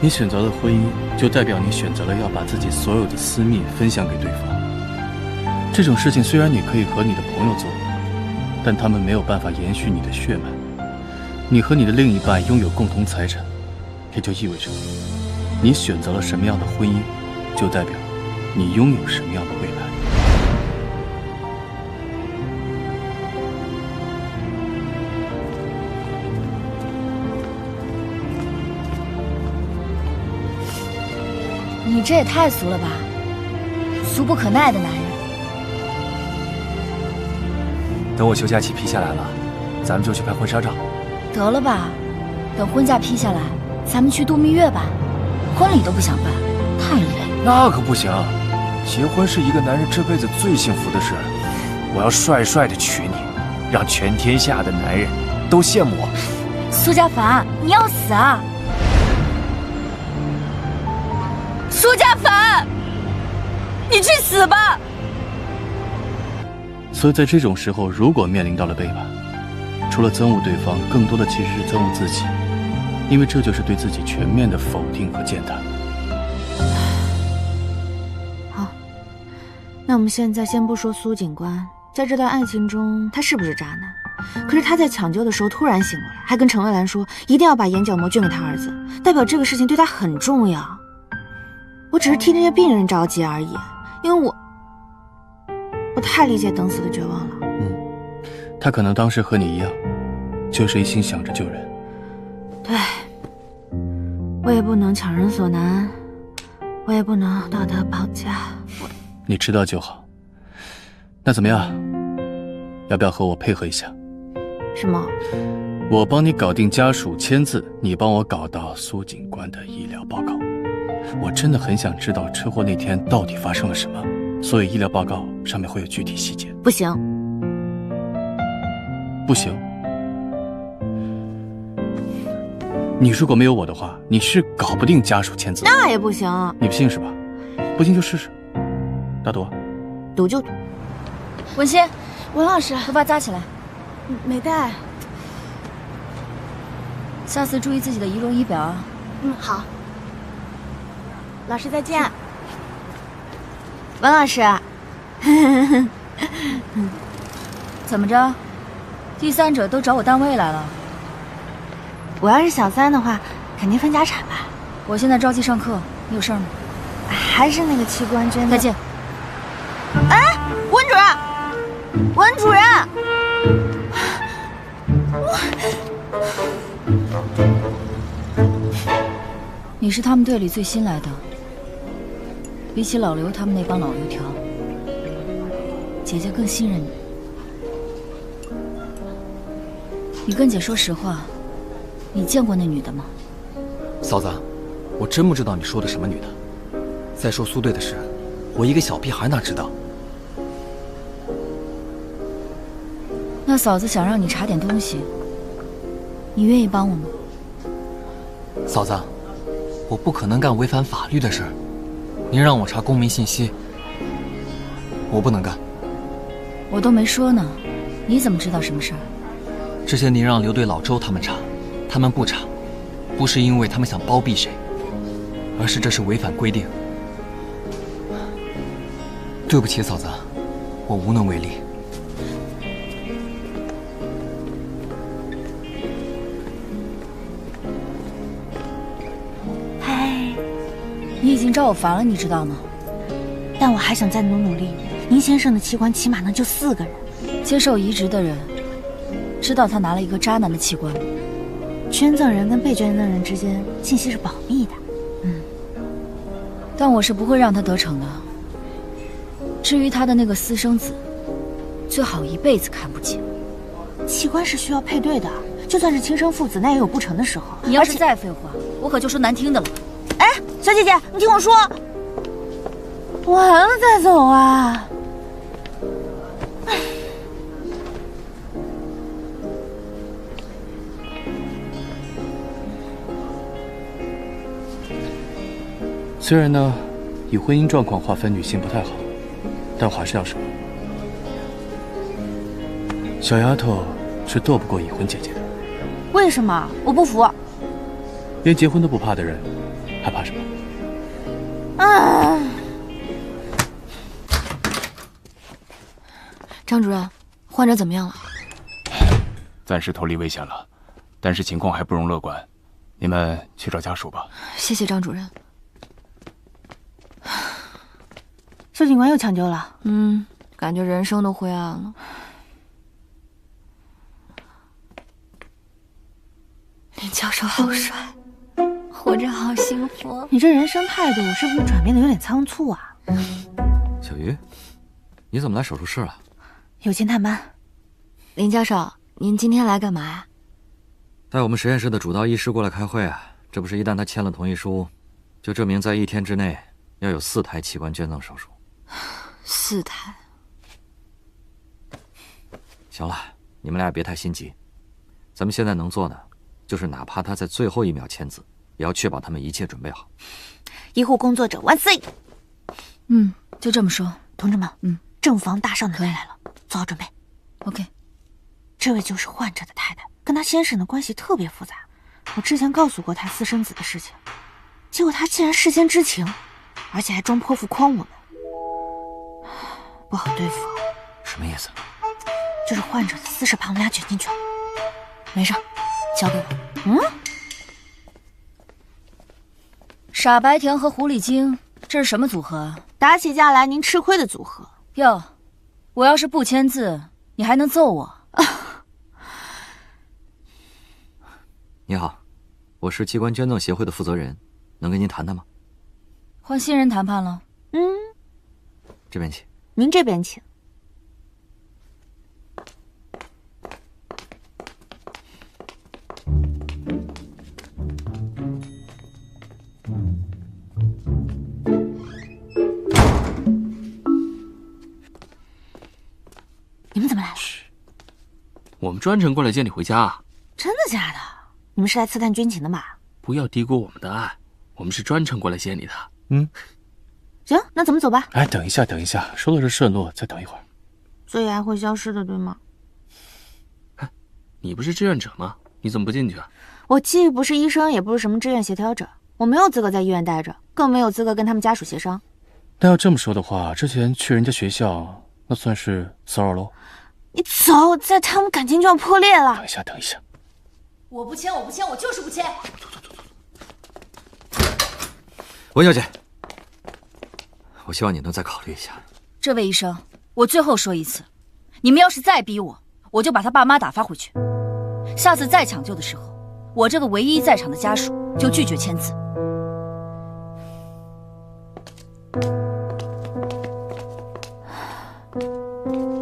你选择了婚姻，就代表你选择了要把自己所有的私密分享给对方。这种事情虽然你可以和你的朋友做，但他们没有办法延续你的血脉。你和你的另一半拥有共同财产，也就意味着你选择了什么样的婚姻，就代表你拥有什么样的未来。你这也太俗了吧，俗不可耐的男人。等我休假期批下来了，咱们就去拍婚纱照。得了吧，等婚假批下来，咱们去度蜜月吧。婚礼都不想办，太累。那可不行，结婚是一个男人这辈子最幸福的事。我要帅帅的娶你，让全天下的男人都羡慕我。苏家凡，你要死啊！苏家凡，你去死吧！所以在这种时候，如果面临到了背叛，除了憎恶对方，更多的其实是憎恶自己，因为这就是对自己全面的否定和践踏。好，那我们现在先不说苏警官，在这段爱情中他是不是渣男，可是他在抢救的时候突然醒过来，还跟陈蔚兰说一定要把眼角膜捐给他儿子，代表这个事情对他很重要。我只是替那些病人着急而已，因为我太理解等死的绝望了。他可能当时和你一样，就是一心想着救人。对，我也不能强人所难，我也不能道德绑架。你知道就好。那怎么样？要不要和我配合一下？什么？我帮你搞定家属签字，你帮我搞到苏警官的医疗报告。我真的很想知道车祸那天到底发生了什么，所以医疗报告上面会有具体细节。不行。不行。你如果没有我的话，你是搞不定家属签字的。那也不行。你不信是吧？不信就试试。大赌。赌就赌。文心，文老师，头发扎起来。没带。下次注意自己的仪容仪表啊。好。老师再见。文老师。怎么着？第三者都找我单位来了。我要是小三的话，肯定分家产吧。我现在着急上课，你有事儿吗？还是那个器官捐的。再见。哎，文主任，文主任。你是他们队里最新来的，比起老刘他们那帮老油条，姐姐更信任你。你跟姐说实话，你见过那女的吗？嫂子，我真不知道你说的什么女的。再说苏队的事，我一个小屁孩哪知道？那嫂子想让你查点东西，你愿意帮我吗？嫂子，我不可能干违反法律的事儿。您让我查公民信息，我不能干。我都没说呢，你怎么知道什么事儿？之前您让刘队老周他们查，他们不查，不是因为他们想包庇谁，而是这是违反规定。对不起，嫂子，我无能为力。嗨，你已经招我烦了，你知道吗？但我还想再努力。您先生的器官起码能救4个人。接受移植的人知道他拿了一个渣男的器官吗？捐赠人跟被捐赠人之间信息是保密的。但我是不会让他得逞的。至于他的那个私生子，最好一辈子看不见。器官是需要配对的，就算是亲生父子，那也有不成的时候。你要是再废话，我可就说难听的了。哎，小姐姐，你听我说，完了再走啊！虽然呢，以婚姻状况划分女性不太好，但我还是要说，小丫头是斗不过已婚姐姐的。为什么？我不服。连结婚都不怕的人，害怕什么？张主任，患者怎么样了？暂时脱离危险了，但是情况还不容乐观。你们去找家属吧。谢谢张主任。苏警官又抢救了。感觉人生都灰暗了。林教授好帅，活着好幸福。你这人生态度是不是转变的有点仓促啊？小鱼，你怎么来手术室了？友情探班。林教授，您今天来干嘛呀？带我们实验室的主刀医师过来开会啊！这不是一旦他签了同意书，就证明在1天之内要有4台器官捐赠手术。4台。行了，你们俩别太心急。咱们现在能做的，就是哪怕他在最后1秒签字，也要确保他们一切准备好。医护工作者万岁！就这么说。同志们，正房大少奶奶来了，做好准备。OK。这位就是患者的太太，跟她先生的关系特别复杂。我之前告诉过她私生子的事情，结果她竟然事先知情，而且还装泼妇诓我们，不好对付。什么意思？就是患者的私事把我们俩卷进去了。没事，交给我。傻白甜和狐狸精，这是什么组合啊？打起架来您吃亏的组合。哟，我要是不签字，你还能揍我？你好，我是器官捐赠协会的负责人，能跟您谈谈吗？换新人谈判了。这边请。您这边请。你们怎么来了？我们专程过来接你回家。真的假的？你们是来刺探军情的吧？不要低估我们的爱，我们是专程过来接你的。行，那咱们走吧。哎，等一下，说的是顺路，再等一会儿。最爱会消失的，对吗？你不是志愿者吗？你怎么不进去啊？我既不是医生，也不是什么志愿协调者，我没有资格在医院待着，更没有资格跟他们家属协商。那要这么说的话，之前去人家学校，那算是骚扰喽？你走，再谈我们感情就要破裂了。等一下。我不签，我就是不签。温小姐，我希望你能再考虑一下。这位医生，我最后说一次，你们要是再逼我，我就把他爸妈打发回去。下次再抢救的时候，我这个唯一在场的家属就拒绝签字。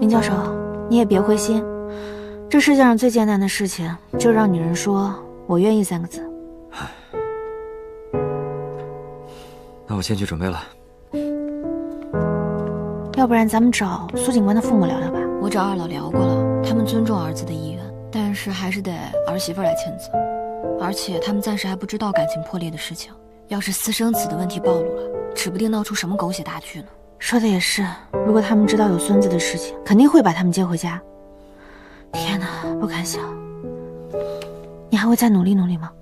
林教授，你也别灰心，这世界上最艰难的事情，就是让女人说“我愿意”3个字。那我先去准备了。要不然咱们找苏警官的父母聊聊吧。我找二老聊过了，他们尊重儿子的意愿，但是还是得儿媳妇来签字。而且他们暂时还不知道感情破裂的事情，要是私生子的问题暴露了，指不定闹出什么狗血大剧呢。说的也是，如果他们知道有孙子的事情，肯定会把他们接回家。天哪，不敢想。你还会再努力努力吗？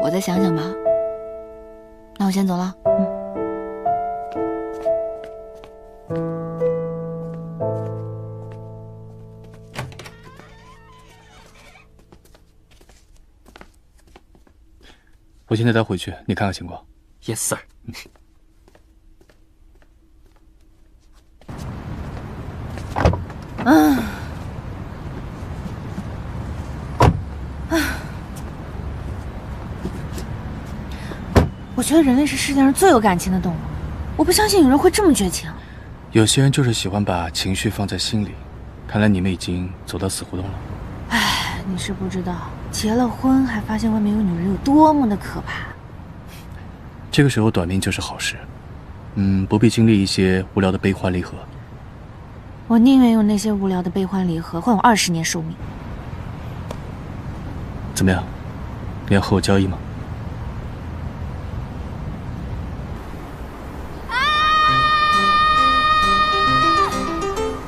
我再想想吧。那我先走了。我现在带回去，你看看情况。Yes sir。我觉得人类是世界上最有感情的动物，我不相信有人会这么绝情。有些人就是喜欢把情绪放在心里，看来你们已经走到死胡同了。唉，你是不知道，结了婚还发现外面有女人有多么的可怕。这个时候短命就是好事，不必经历一些无聊的悲欢离合。我宁愿用那些无聊的悲欢离合换我20年寿命。怎么样？你要和我交易吗？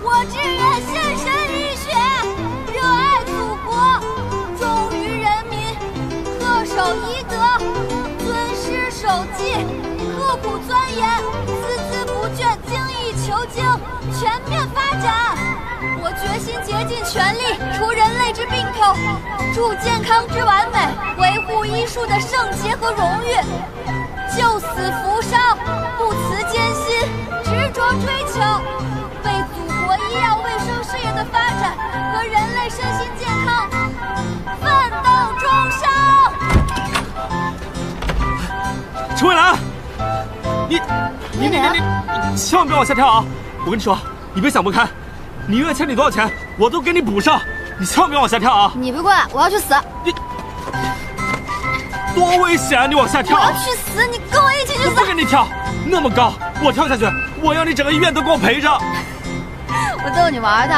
我志愿献身医学，热爱祖国，忠于人民，恪守医德，尊师记，刻苦钻研，孜孜不倦，精益求精，全面发展。我决心竭尽全力，除人类之病痛，助健康之完美，维护医术的圣洁和荣誉，救死扶伤，不辞艰辛，执着追求，为祖国医药卫生事业的发展和人类身心健康奋斗终生。陈蔚蓝，你千万别往下跳啊！我跟你说，你别想不开，你医院欠你多少钱，我都给你补上。你千万别往下跳啊！你别过来，我要去死！你多危险啊！你往下跳！我要去死！你跟我一起去死！我不跟你跳，那么高，我跳下去，我要你整个医院都给我赔上。我逗你玩的。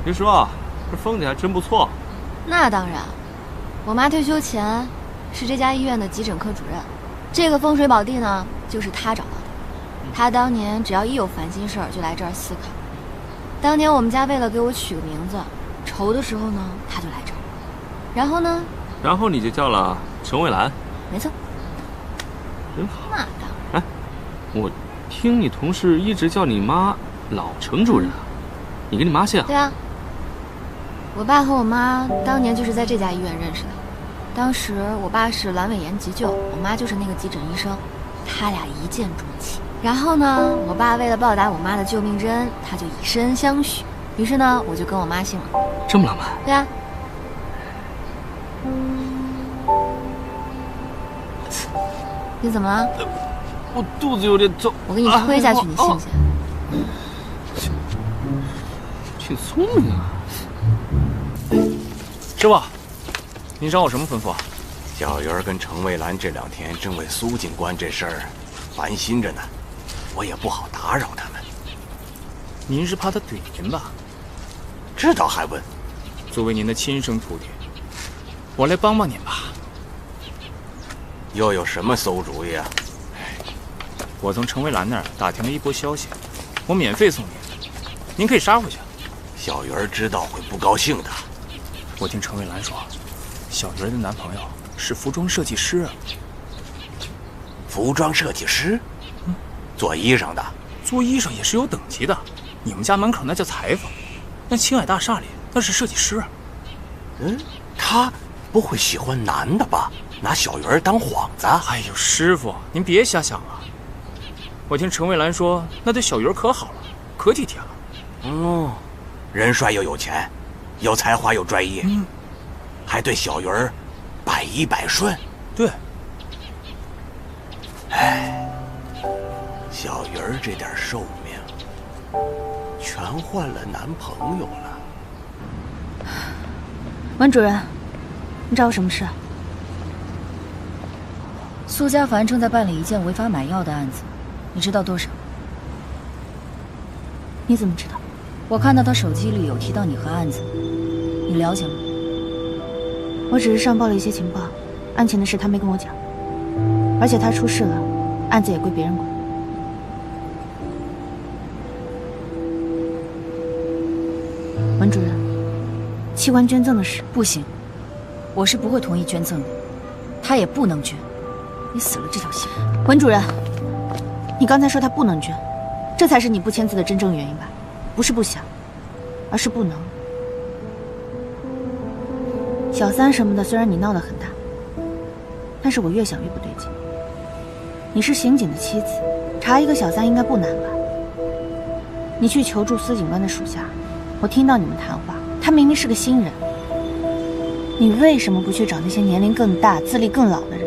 别说，这风景还真不错。那当然，我妈退休前是这家医院的急诊科主任，这个风水宝地呢，就是她找到的。她当年只要一有烦心事儿，就来这儿思考。当年我们家为了给我取个名字，愁的时候呢，她就来这儿。然后呢？然后你就叫了陈蔚蓝。没错。真好。那当然。哎，我听你同事一直叫你妈老程主任，你跟你妈姓？对啊。我爸和我妈当年就是在这家医院认识的，当时我爸是阑尾炎急救，我妈就是那个急诊医生，他俩一见钟情。然后呢，我爸为了报答我妈的救命之恩，他就以身相许，于是呢，我就跟我妈姓了。这么浪漫？对啊。你怎么了？我肚子有点痛。我给你推下去，你信不信？挺聪明啊。师傅，您找我什么吩咐？小鱼儿跟程蔚蓝这2天正为苏警官这事儿烦心着呢，我也不好打扰他们。您是怕他怼您吧？这倒还问？作为您的亲生徒弟，我来帮帮您吧。又有什么馊主意啊？我从程蔚蓝那儿打听了一波消息，我免费送您，您可以杀回去。小鱼儿知道会不高兴的。我听程蔚蓝说，小鱼儿的男朋友是服装设计师。服装设计师？做衣裳的？做衣裳也是有等级的，你们家门口那叫裁缝，那青海大厦里那是设计师。他不会喜欢男的吧？拿小鱼儿当幌子？哎呦，师傅，您别瞎想了。我听程蔚蓝说，那对小鱼儿可好了，可体贴了。人帅又有钱，有才华又专业，还对小鱼儿百依百顺。对。哎，小鱼儿这点寿命，全换了男朋友了。文主任，你找我什么事？苏家凡正在办理一件违法买药的案子，你知道多少？你怎么知道？我看到他手机里有提到你和案子，你了解吗？我只是上报了一些情报，案情的事他没跟我讲，而且他出事了，案子也归别人管。文主任，器官捐赠的事不行，我是不会同意捐赠的，他也不能捐。你死了这条心。文主任，你刚才说他不能捐，这才是你不签字的真正原因吧？不是不想，而是不能。小三什么的，虽然你闹得很大，但是我越想越不对劲。你是刑警的妻子，查一个小三应该不难吧？你去求助司警官的属下，我听到你们谈话，他明明是个新人，你为什么不去找那些年龄更大、资历更老的人？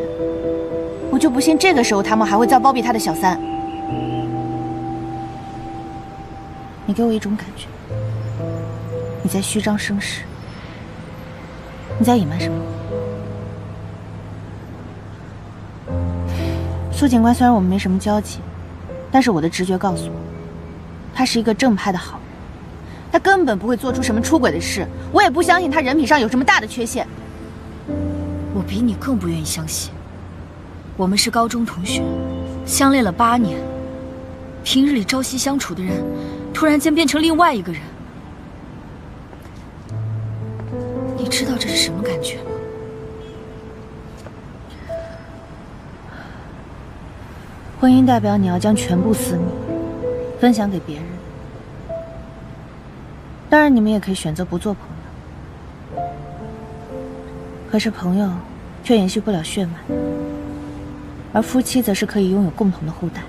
我就不信这个时候他们还会再包庇他的小三。你给我一种感觉，你在虚张声势，你在隐瞒什么？苏警官虽然我们没什么交集，但是我的直觉告诉我，他是一个正派的好人，他根本不会做出什么出轨的事，我也不相信他人品上有什么大的缺陷。我比你更不愿意相信。我们是高中同学，相恋了8年，平日里朝夕相处的人，突然间变成另外一个人。知道这是什么感觉吗？婚姻代表你要将全部私密分享给别人。当然，你们也可以选择不做朋友。可是朋友却延续不了血脉，而夫妻则是可以拥有共同的后代。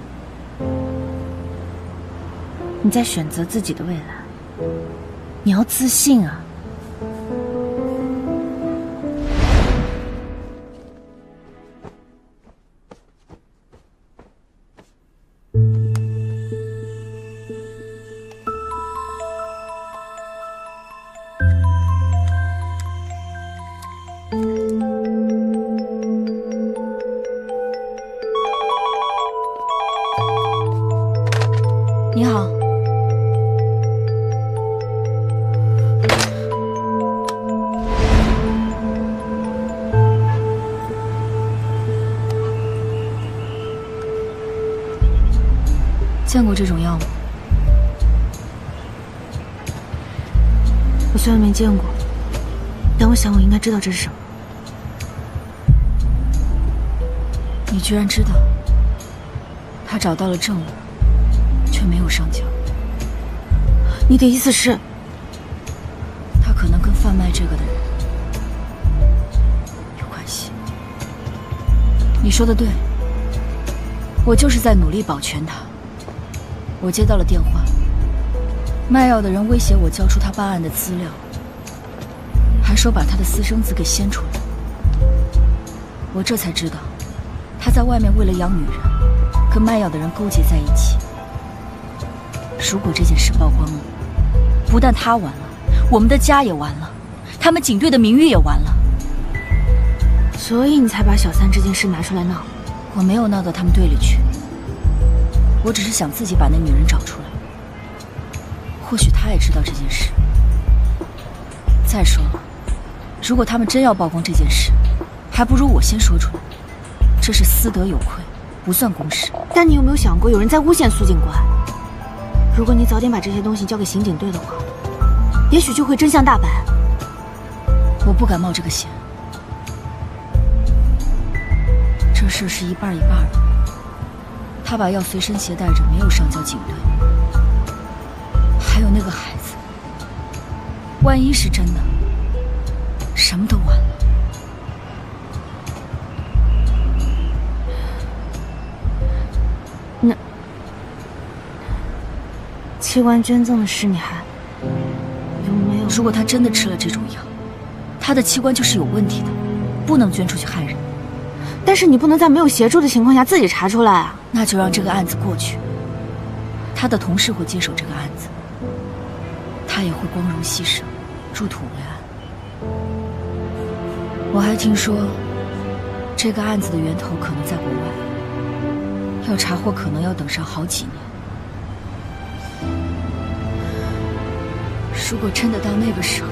你在选择自己的未来，你要自信啊！你好。见过这种药吗？我虽然没见过，但我想我应该知道这是什么。你居然知道？他找到了证物，却没有上缴。你的意思是，他可能跟贩卖这个的人有关系。你说的对，我就是在努力保全他。我接到了电话，卖药的人威胁我交出他办案的资料，还说把他的私生子给掀出来。我这才知道，他在外面为了养女人，跟卖药的人勾结在一起。如果这件事曝光了，不但他完了，我们的家也完了，他们警队的名誉也完了。所以你才把小三这件事拿出来闹？我没有闹到他们队里去，我只是想自己把那女人找出来。或许他也知道这件事。再说了，如果他们真要曝光这件事，还不如我先说出来，这是私德有亏，不算公事。但你有没有想过，有人在诬陷苏警官？如果你早点把这些东西交给刑警队的话，也许就会真相大白。我不敢冒这个险。这事是一半一半的。他把药随身携带着，没有上交警队。还有那个孩子，万一是真的，什么都完了。那器官捐赠的事你还有没有？如果他真的吃了这种药，他的器官就是有问题的，不能捐出去害人。但是你不能在没有协助的情况下自己查出来啊！那就让这个案子过去，他的同事会接手这个案子，他也会光荣牺牲，入土为安。我还听说，这个案子的源头可能在国外，要查获可能要等上好几年。如果真的到那个时候，